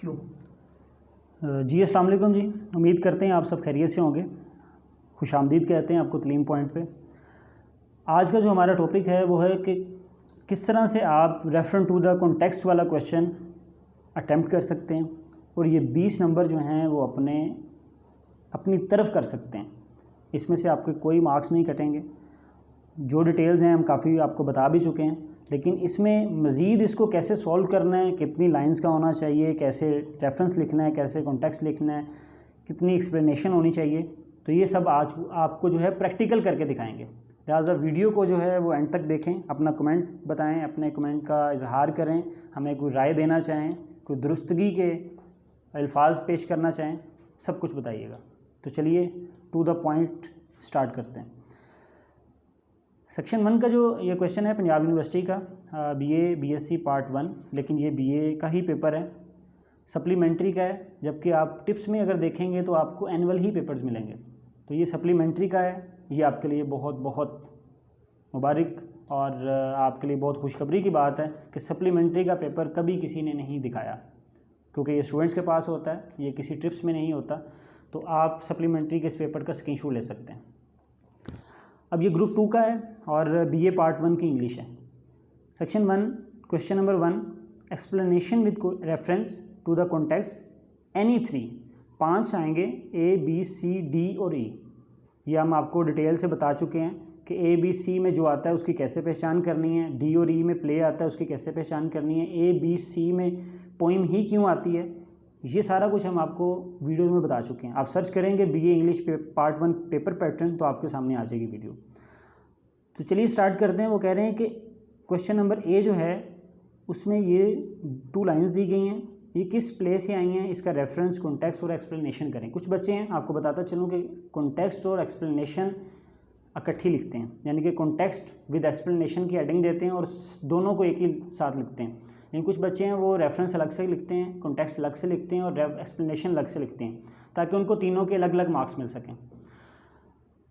जी अस्सलाम वालेकुम जी। उम्मीद करते हैं आप सब खैरियत से होंगे। खुशामदीद कहते हैं आपको तलीम पॉइंट पे। आज का जो हमारा टॉपिक है वो है कि किस तरह से आप रेफरेंस टू द कॉन्टेक्स्ट वाला क्वेश्चन अटेम्प्ट कर सकते हैं और ये 20 नंबर जो हैं वो अपनी तरफ कर सकते हैं। इसमें से आपके कोई मार्क्स नहीं कटेंगे। जो डिटेल्स हैं हम काफ़ी आपको बता भी चुके हैं, लेकिन इसमें मज़ीद इसको कैसे सॉल्व करना है, कितनी लाइंस का होना चाहिए, कैसे रेफरेंस लिखना है, कैसे कॉन्टेक्स्ट लिखना है, कितनी एक्सप्लेनेशन होनी चाहिए, तो ये सब आज आपको जो है प्रैक्टिकल करके दिखाएंगे। लिहाजा वीडियो को जो है वो एंड तक देखें, अपना कमेंट बताएं, अपने कमेंट का इजहार करें, हमें कोई राय देना चाहें, कोई दुरुस्तगी के अल्फाज पेश करना चाहें, सब कुछ बताइएगा। तो चलिए टू द पॉइंट स्टार्ट करते हैं। सेक्शन 1 का जो ये क्वेश्चन है पंजाब यूनिवर्सिटी का BA BSc पार्ट 1, लेकिन ये BA का ही पेपर है, सप्लीमेंट्री का है। जबकि आप टिप्स में अगर देखेंगे तो आपको एनुअल ही पेपर्स मिलेंगे, तो ये सप्लीमेंट्री का है। ये आपके लिए बहुत बहुत मुबारक और आपके लिए बहुत खुशखबरी की बात है कि सप्लीमेंट्री का पेपर कभी किसी ने नहीं दिखाया, क्योंकि ये स्टूडेंट्स के पास होता है, ये किसी टिप्स में नहीं होता। तो आप सप्लीमेंट्री के इस पेपर का स्क्रीनशॉट ले सकते हैं। अब ये ग्रुप 2 का है और BA पार्ट 1 की इंग्लिश है। Section 1 question number 1, explanation with reference to the context any 3। 5 आएंगे A B C D और E। ये हम आपको डिटेल से बता चुके हैं कि A B C में जो आता है उसकी कैसे पहचान करनी है, D और E में प्ले आता है उसकी कैसे पहचान करनी है, A B C में पोइम ही क्यों आती है, ये सारा कुछ हम आपको वीडियोज़ में बता चुके हैं। आप सर्च करेंगे BA English part 1 paper pattern तो आपके सामने आ जाएगी वीडियो। तो चलिए स्टार्ट करते हैं। वो कह रहे हैं कि क्वेश्चन नंबर A जो है उसमें ये 2 लाइंस दी गई हैं, ये किस प्ले से आई हैं, इसका रेफरेंस, कॉन्टेक्स्ट और एक्सप्लेनेशन करें। कुछ बच्चे हैं, आपको बताता चलूँ कि कॉन्टेक्स्ट और एक्सप्लेनेशन इकट्ठी लिखते हैं, यानी कि कॉन्टेक्स्ट विद एक्सप्लेनेशन की हेडिंग देते हैं और दोनों को एक ही साथ लिखते हैं। लेकिन कुछ बच्चे हैं वो रेफरेंस अलग से लिखते हैं, कॉन्टेक्स्ट अलग से लिखते हैं और एक्सप्लेनेशन अलग से लिखते हैं, ताकि उनको तीनों के अलग अलग मार्क्स मिल सकें।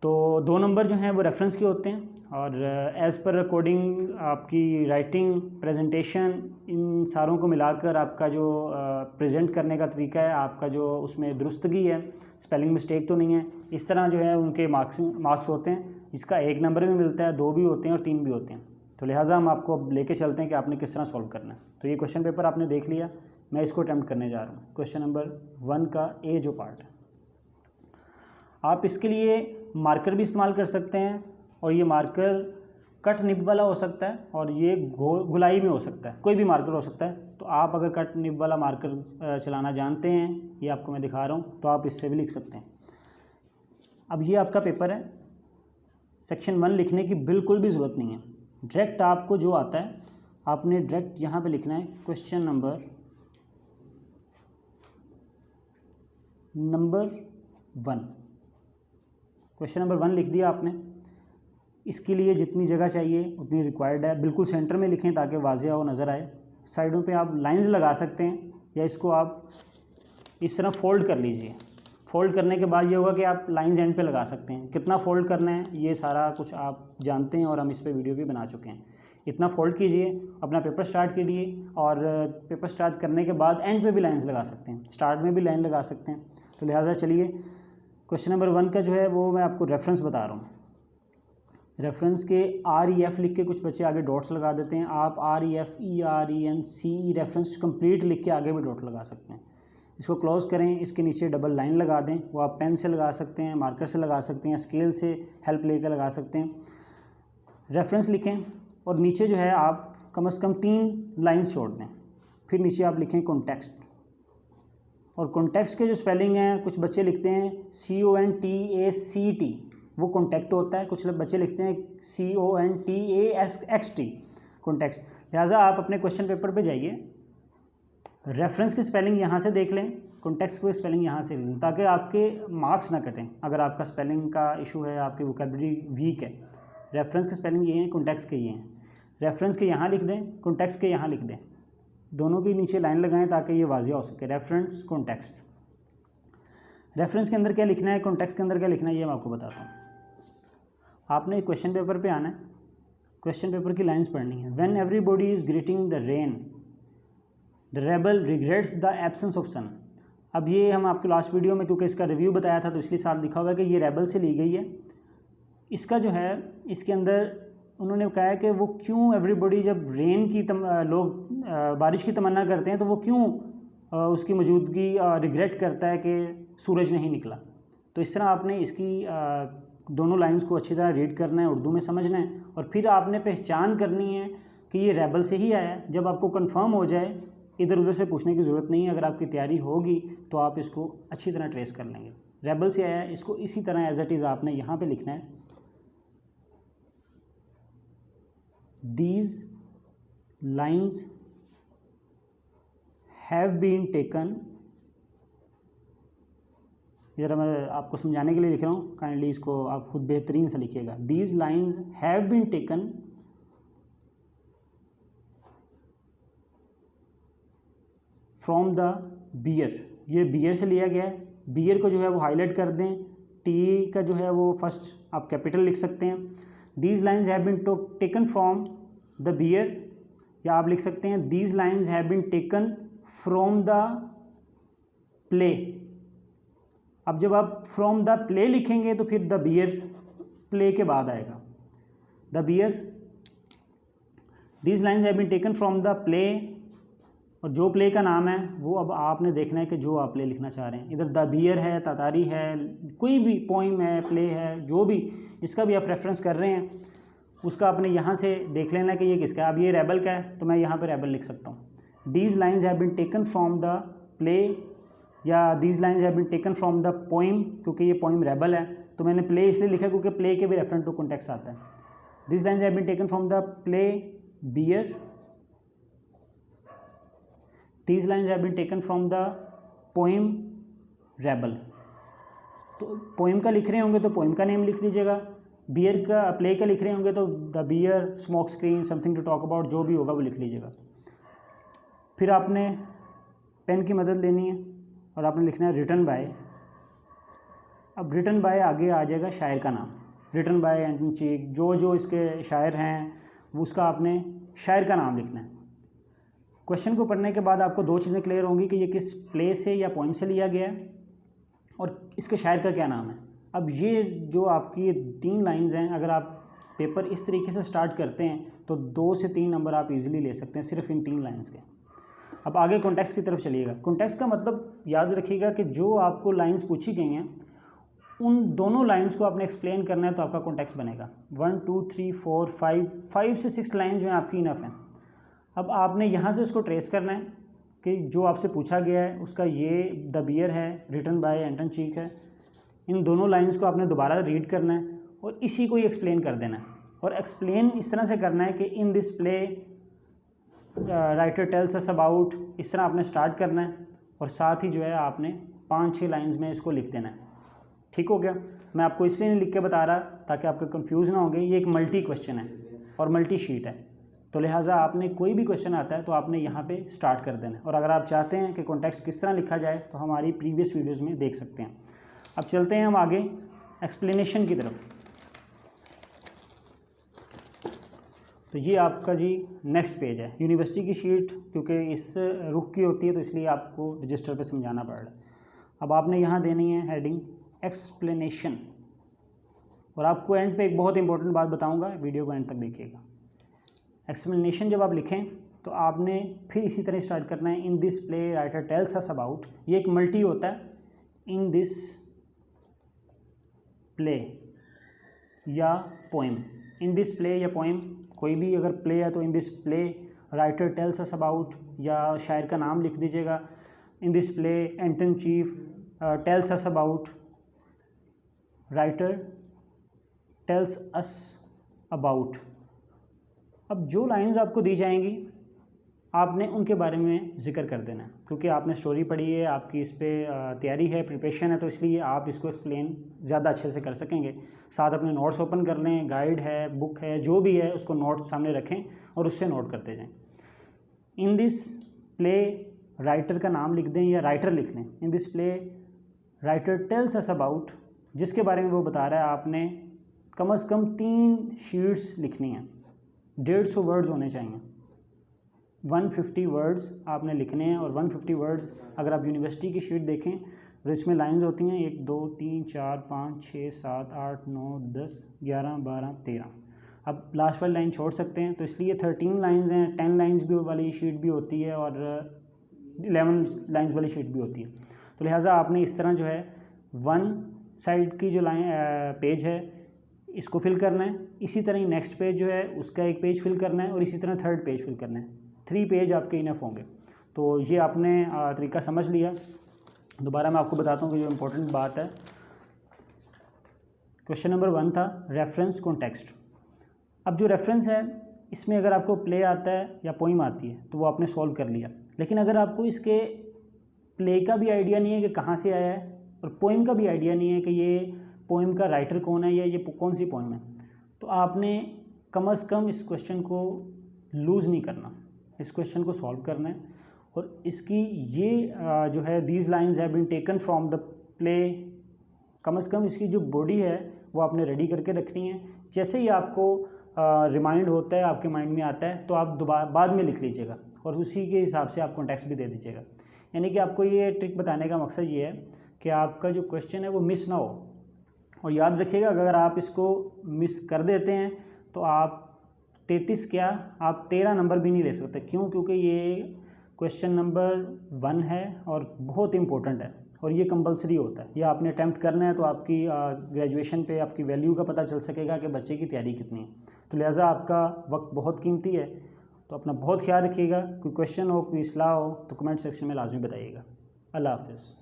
तो 2 नंबर जो हैं वो रेफरेंस के होते हैं और एज़ पर अकॉर्डिंग आपकी राइटिंग, प्रेजेंटेशन, इन सारों को मिलाकर आपका जो प्रेजेंट करने का तरीका है, आपका जो उसमें दुरुस्तगी है, स्पेलिंग मिस्टेक तो नहीं है, इस तरह जो है उनके मार्क्स होते हैं। इसका 1 नंबर भी मिलता है, 2 भी होते हैं और 3 भी होते हैं। तो लिहाजा हम आपको अब लेके चलते हैं कि आपने किस तरह सॉल्व करना है। तो ये क्वेश्चन पेपर आपने देख लिया, मैं इसको अटैम्प्ट करने जा रहा हूँ। क्वेश्चन नंबर 1 का A जो पार्ट है, आप इसके लिए मार्कर भी इस्तेमाल कर सकते हैं और ये मार्कर कट निब वाला हो सकता है और ये गुलाई में हो सकता है, कोई भी मार्कर हो सकता है। तो आप अगर कट निब वाला मार्कर चलाना जानते हैं, ये आपको मैं दिखा रहा हूँ, तो आप इससे भी लिख सकते हैं। अब ये आपका पेपर है, सेक्शन 1 लिखने की बिल्कुल भी ज़रूरत नहीं है। डायरेक्ट आपको जो आता है आपने डायरेक्ट यहाँ पे लिखना है क्वेश्चन नंबर 1। क्वेश्चन नंबर 1 लिख दिया आपने। इसके लिए जितनी जगह चाहिए उतनी रिक्वायर्ड है, बिल्कुल सेंटर में लिखें ताकि वाज़िया हो, नज़र आए। साइडों पे आप लाइंस लगा सकते हैं या इसको आप इस तरह फोल्ड कर लीजिए। फोल्ड करने के बाद ये होगा कि आप लाइंस एंड पे लगा सकते हैं। कितना फोल्ड करना है ये सारा कुछ आप जानते हैं और हम इस पे वीडियो भी बना चुके हैं। इतना फोल्ड कीजिए, अपना पेपर स्टार्ट कीजिए और पेपर स्टार्ट करने के बाद एंड पे भी लाइंस लगा सकते हैं, स्टार्ट में भी लाइन लगा सकते हैं। तो लिहाजा चलिए क्वेश्चन नंबर 1 का जो है वो मैं आपको रेफरेंस बता रहा हूँ। रेफरेंस के REF लिख के कुछ बच्चे आगे डॉट्स लगा देते हैं। आप REF ERENCE रेफरेंस कंप्लीट लिख के आगे भी डॉट लगा सकते हैं। इसको क्लोज़ करें, इसके नीचे डबल लाइन लगा दें। वो आप पेन से लगा सकते हैं, मार्कर से लगा सकते हैं, स्केल से हेल्प लेकर लगा सकते हैं। रेफरेंस लिखें और नीचे जो है आप कम से कम 3 लाइंस छोड़ दें। फिर नीचे आप लिखें कॉन्टेक्स्ट, और कॉन्टेक्स्ट के जो स्पेलिंग हैं, कुछ बच्चे लिखते हैं CONTACT, वो कॉन्टैक्ट होता है। कुछ बच्चे लिखते हैं CONTAXT, कॉन्टेक्स्ट। लिहाजा आप अपने क्वेश्चन पेपर पे जाइए, रेफरेंस की स्पेलिंग यहाँ से देख लें, कॉन्टेक्स्ट की स्पेलिंग यहाँ से लें, ताकि आपके मार्क्स ना कटें। अगर आपका स्पेलिंग का इशू है, आपकी वोकैबुलरी वीक है, रेफरेंस की स्पेलिंग ये हैं, कॉन्टेक्स्ट के ये हैं। रेफरेंस के यहाँ लिख दें, कॉन्टेक्स्ट के यहाँ लिख दें, दोनों के नीचे लाइन लगाएं ताकि ये वाज़िया हो सके। Reference, context. रेफरेंस के अंदर क्या लिखना है, कॉन्टेक्स्ट के अंदर क्या लिखना है, ये मैं आपको बताता हूँ। आपने क्वेश्चन पेपर पे आना है, क्वेश्चन पेपर की लाइंस पढ़नी है। When everybody is greeting the rain, the rebel regrets the absence of sun. अब ये हम आपको लास्ट वीडियो में क्योंकि इसका रिव्यू बताया था तो इसलिए साथ लिखा हुआ है कि ये रेबल से ली गई है। इसका जो है इसके अंदर उन्होंने कहा है कि वो क्यों एवरीबॉडी जब रेन की लोग बारिश की तमन्ना करते हैं तो वो क्यों उसकी मौजूदगी रिग्रेट करता है कि सूरज नहीं निकला। तो इस तरह आपने इसकी दोनों लाइंस को अच्छी तरह रीड करना है, उर्दू में समझना है और फिर आपने पहचान करनी है कि ये रेबल से ही आया है। जब आपको कंफर्म हो जाए इधर उधर से पूछने की ज़रूरत नहीं है, अगर आपकी तैयारी होगी तो आप इसको अच्छी तरह ट्रेस कर लेंगे। रेबल से आया है, इसको इसी तरह एज इट इज़ आपने यहाँ पे लिखना है। These lines have been taken, ज़रा मैं आपको समझाने के लिए लिख रहा हूँ, काइंडली इसको आप खुद बेहतरीन से लिखिएगा। These lines have been taken from the bear, ये बियर से लिया गया है। बियर को जो है वो हाईलाइट कर दें, टी का जो है वो फर्स्ट आप कैपिटल लिख सकते हैं। These lines have been taken from the bear, या आप लिख सकते हैं these lines have been taken from the play. अब जब आप फ्रॉम द प्ले लिखेंगे तो फिर द बियर प्ले के बाद आएगा। The bear, these lines have been taken from the play, और जो प्ले का नाम है वो अब आपने देखना है कि जो आप प्ले लिखना चाह रहे हैं। इधर द बियर है, तातारी है, कोई भी पोइम है, प्ले है, जो भी इसका भी आप रेफरेंस कर रहे हैं उसका आपने यहाँ से देख लेना कि ये किसका है। अब ये रेबल का है तो मैं यहाँ पे रेबल लिख सकता हूँ। These lines have been taken from the play, या these lines have been taken from the poem, क्योंकि ये पोइम रेबल है तो मैंने प्ले इसलिए लिखा क्योंकि प्ले के भी रेफरेंस टू कॉन्टेक्स्ट आता है। These lines have been taken from the play bear, these lines have been taken from the poem rebel. तो पोइम का लिख रहे होंगे तो पोइम का नेम लिख दीजिएगा, बियर का प्ले का लिख रहे होंगे तो the bear, smoke screen, something to talk about, जो भी होगा वो लिख लीजिएगा। फिर आपने पेन की मदद लेनी है और आपने लिखना है रिटन बाय। अब रिटन बाय आगे आ जाएगा शायर का नाम, रिटन बाय एंटन चीक, जो जो इसके शायर हैं वो उसका आपने शायर का नाम लिखना है। क्वेश्चन को पढ़ने के बाद आपको दो चीज़ें क्लियर होंगी कि ये किस प्ले से या पोइम से लिया गया है और इसके शायर का क्या नाम है। अब ये जो आपकी ये 3 लाइंस हैं, अगर आप पेपर इस तरीके से स्टार्ट करते हैं तो 2 से 3 नंबर आप इजीली ले सकते हैं सिर्फ इन 3 लाइंस के। अब आगे कॉन्टेक्स्ट की तरफ चलिएगा। कॉन्टेक्स्ट का मतलब याद रखिएगा कि जो आपको लाइंस पूछी गई हैं उन दोनों लाइंस को आपने एक्सप्लेन करना है तो आपका कॉन्टेक्स्ट बनेगा। 1 2 3 4 5 से 6 लाइन जो हैं आपकी इनफ हैं। अब आपने यहाँ से उसको ट्रेस करना है कि जो आपसे पूछा गया है उसका ये द बियर है, रिटन बाय एंटन चीक है। इन दोनों लाइंस को आपने दोबारा रीड करना है और इसी को ही एक्सप्लेन कर देना है। और एक्सप्लेन इस तरह से करना है कि in this play writer tells us about, इस तरह आपने स्टार्ट करना है और साथ ही जो है आपने 5-6 लाइंस में इसको लिख देना है। ठीक हो गया। मैं आपको इसलिए नहीं लिख के बता रहा ताकि आपको कंफ्यूज ना होंगे। ये एक मल्टी क्वेश्चन है और मल्टी शीट है, तो लिहाजा आपने कोई भी क्वेश्चन आता है तो आपने यहाँ पे स्टार्ट कर देना है। और अगर आप चाहते हैं कि कॉन्टेक्स्ट किस तरह लिखा जाए तो हमारी प्रीवियस वीडियोस में देख सकते हैं। अब चलते हैं हम आगे एक्सप्लेनेशन की तरफ। तो ये आपका जी नेक्स्ट पेज है। यूनिवर्सिटी की शीट क्योंकि इस रुख की होती है तो इसलिए आपको रजिस्टर पे समझाना पड़ रहा है। अब आपने यहाँ देनी है हेडिंग एक्सप्लेनेशन, और आपको एंड पे एक बहुत इंपॉर्टेंट बात बताऊँगा, वीडियो को एंड तक देखिएगा। एक्सप्लेनेशन जब आप लिखें तो आपने फिर इसी तरह स्टार्ट करना है। In this play writer tells us about, ये एक मल्टी होता है। इन दिस प्ले या पोइम, इन दिस प्ले या पोइम, कोई भी अगर प्ले है तो in this play writer tells us about, या शायर का नाम लिख दीजिएगा। In this play Anton chief tells us about, writer tells us about. अब जो लाइंस आपको दी जाएंगी आपने उनके बारे में ज़िक्र कर देना है, क्योंकि आपने स्टोरी पढ़ी है, आपकी इस पर तैयारी है, प्रिपरेशन है, तो इसलिए आप इसको एक्सप्लेन ज़्यादा अच्छे से कर सकेंगे। साथ अपने नोट्स ओपन कर लें, गाइड है, बुक है, जो भी है उसको नोट्स सामने रखें और उससे नोट करते जाएं। इन दिस प्ले राइटर का नाम लिख दें या राइटर लिख लें। In this play writer tells us about, जिसके बारे में वो बता रहा है, आपने कम से कम 3 शीट्स लिखनी है, 150 वर्ड्स होने चाहिए। 150 वर्ड्स आपने लिखने हैं। और 150 वर्ड्स अगर आप यूनिवर्सिटी की शीट देखें तो इसमें लाइंस होती हैं 1 2 3 4 5 6 7 8 9 10 11 12 13। अब लास्ट वाली लाइन छोड़ सकते हैं, तो इसलिए 13 लाइंस हैं। 10 लाइंस भी वाली शीट भी होती है और 11 लाइंस वाली शीट भी होती है। तो लिहाजा आपने इस तरह जो है 1 साइड की जो लाइन पेज है इसको फिल करना है, इसी तरह ही नेक्स्ट पेज जो है उसका एक पेज फिल करना है और इसी तरह थर्ड पेज फिल करना है। 3 पेज आपके इनफ होंगे। तो ये आपने तरीका समझ लिया। दोबारा मैं आपको बताता हूँ कि जो इम्पोर्टेंट बात है, क्वेश्चन नंबर 1 था रेफरेंस कॉन्टेक्स्ट। अब जो रेफरेंस है इसमें अगर आपको प्ले आता है या पोइम आती है तो वो आपने सॉल्व कर लिया, लेकिन अगर आपको इसके प्ले का भी आइडिया नहीं है कि कहाँ से आया है और पोइम का भी आइडिया नहीं है कि ये पोइम का राइटर कौन है या ये कौन सी पोइम है, तो आपने कम से कम इस क्वेश्चन को लूज़ नहीं करना, इस क्वेश्चन को सॉल्व करना है। और इसकी ये जो है these lines have been taken from the play, कम से कम इसकी जो बॉडी है वो आपने रेडी करके रखनी है। जैसे ही आपको रिमाइंड होता है, आपके माइंड में आता है, तो आप दोबारा बाद में लिख लीजिएगा और उसी के हिसाब से आप कॉन्टेक्स्ट भी दे दीजिएगा। यानी कि आपको ये ट्रिक बताने का मकसद ये है कि आपका जो क्वेश्चन है वो मिस ना हो। और याद रखिएगा अगर आप इसको मिस कर देते हैं तो आप 33 क्या आप 13 नंबर भी नहीं ले सकते। क्यों? क्योंकि ये क्वेश्चन नंबर 1 है और बहुत इंपॉर्टेंट है और ये कंपलसरी होता है। ये आपने अटैम्प्ट करना है तो आपकी ग्रेजुएशन पे आपकी वैल्यू का पता चल सकेगा कि बच्चे की तैयारी कितनी है। तो लिहाजा आपका वक्त बहुत कीमती है, तो अपना बहुत ख्याल रखिएगा। कोई क्वेश्चन हो, कोई इस्लाह हो तो कमेंट सेक्शन में लाजमी बताइएगा। अल्लाह हाफ़िज़।